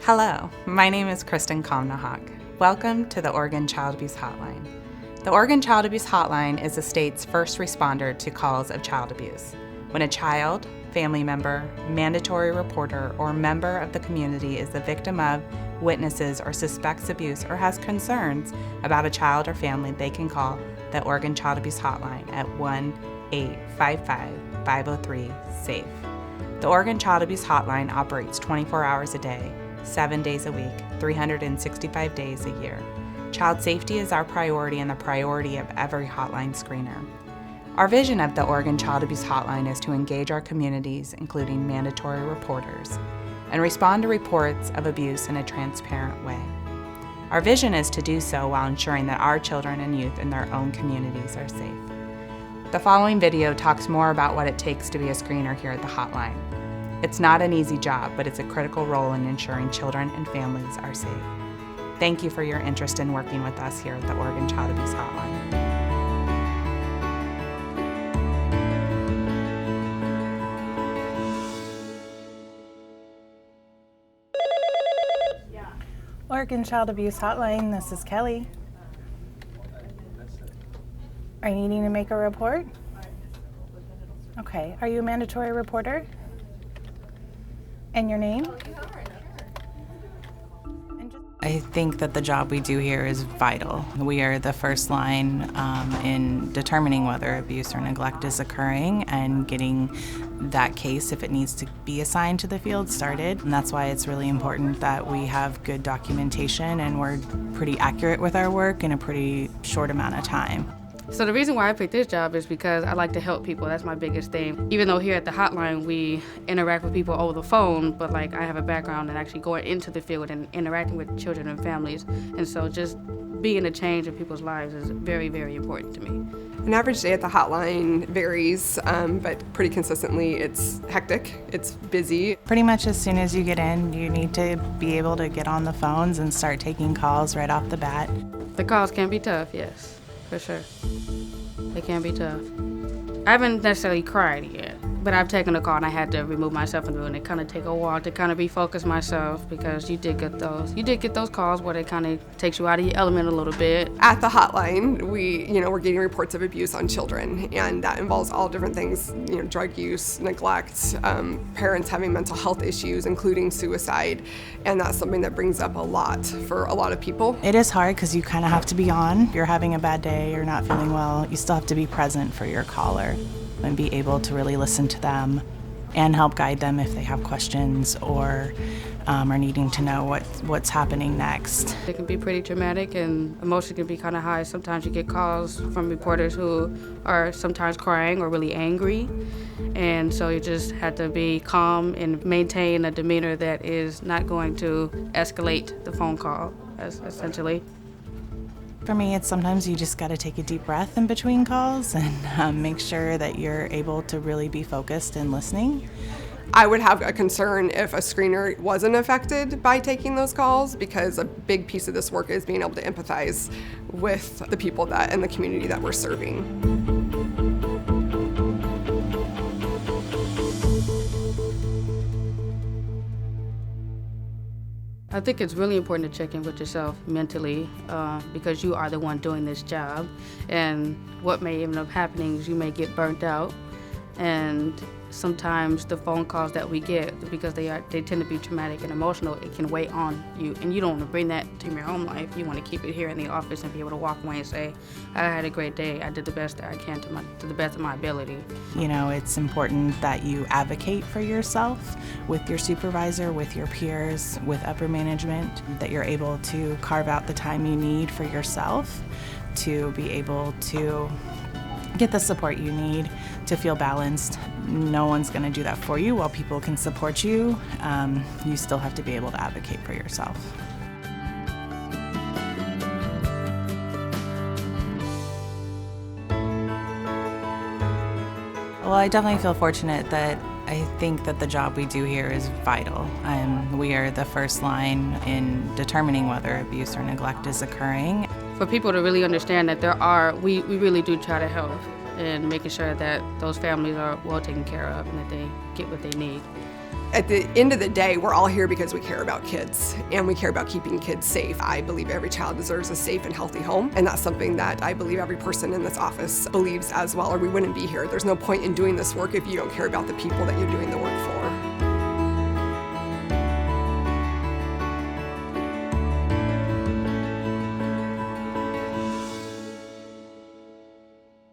Hello, my name is Kristen Komnahawk. Welcome to the Oregon Child Abuse Hotline. The Oregon Child Abuse Hotline is the state's first responder to calls of child abuse. When a child, family member, mandatory reporter, or member of the community is the victim of, witnesses, or suspects abuse or has concerns about a child or family, they can call the Oregon Child Abuse Hotline at 1-855-503-SAFE. The Oregon Child Abuse Hotline operates 24 hours a day, 7 days a week, 365 days a year. Child safety is our priority and the priority of every hotline screener. Our vision of the Oregon Child Abuse Hotline is to engage our communities, including mandatory reporters, and respond to reports of abuse in a transparent way. Our vision is to do so while ensuring that our children and youth in their own communities are safe. The following video talks more about what it takes to be a screener here at the hotline. It's not an easy job, but it's a critical role in ensuring children and families are safe. Thank you for your interest in working with us here at the Oregon Child Abuse Hotline. Oregon Child Abuse Hotline, this is Kelly. Are you needing to make a report? Okay, are you a mandatory reporter? And your name? I think that the job we do here is vital. We are the first line in determining whether abuse or neglect is occurring and getting that case, if it needs to be assigned to the field, started. And that's why it's really important that we have good documentation and we're pretty accurate with our work in a pretty short amount of time. So the reason why I picked this job is because I like to help people. That's my biggest thing. Even though here at the hotline we interact with people over the phone, but I have a background in actually going into the field and interacting with children and families. And so just being a change in people's lives is very, very important to me. An average day at the hotline varies, but pretty consistently it's hectic, it's busy. Pretty much as soon as you get in, you need to be able to get on the phones and start taking calls right off the bat. The calls can be tough, yes. For sure. They can be tough. I haven't necessarily cried yet, but I've taken a call and I had to remove myself from it, and it kind of take a while to kind of refocus myself because you did get those calls where it kind of takes you out of your element a little bit. At the hotline, we're getting reports of abuse on children, and that involves all different things, drug use, neglect, parents having mental health issues, including suicide, and that's something that brings up a lot for a lot of people. It is hard because you kind of have to be on. If you're having a bad day, you're not feeling well, you still have to be present for your caller and be able to really listen to them and help guide them if they have questions or are needing to know what's happening next. It can be pretty traumatic and emotions can be kind of high. Sometimes you get calls from reporters who are sometimes crying or really angry, and so you just have to be calm and maintain a demeanor that is not going to escalate the phone call, essentially. For me, it's sometimes you just got to take a deep breath in between calls and make sure that you're able to really be focused and listening. I would have a concern if a screener wasn't affected by taking those calls, because a big piece of this work is being able to empathize with the people that in the community that we're serving. I think it's really important to check in with yourself mentally because you are the one doing this job, and what may end up happening is you may get burnt out, and sometimes the phone calls that we get, because they tend to be traumatic and emotional, it can weigh on you, and you don't want to bring that to your home life. You want to keep it here in the office and be able to walk away and say, I had a great day, I did the best that I can to the best of my ability. It's important that you advocate for yourself with your supervisor, with your peers, with upper management, that you're able to carve out the time you need for yourself to be able to get the support you need to feel balanced. No one's going to do that for you. While people can support you, you still have to be able to advocate for yourself. Well, I definitely feel fortunate that I think that the job we do here is vital. We are the first line in determining whether abuse or neglect is occurring. For people to really understand that we really do try to help and making sure that those families are well taken care of and that they get what they need. At the end of the day, we're all here because we care about kids and we care about keeping kids safe. I believe every child deserves a safe and healthy home, and that's something that I believe every person in this office believes as well, or we wouldn't be here. There's no point in doing this work if you don't care about the people that you're doing the work for.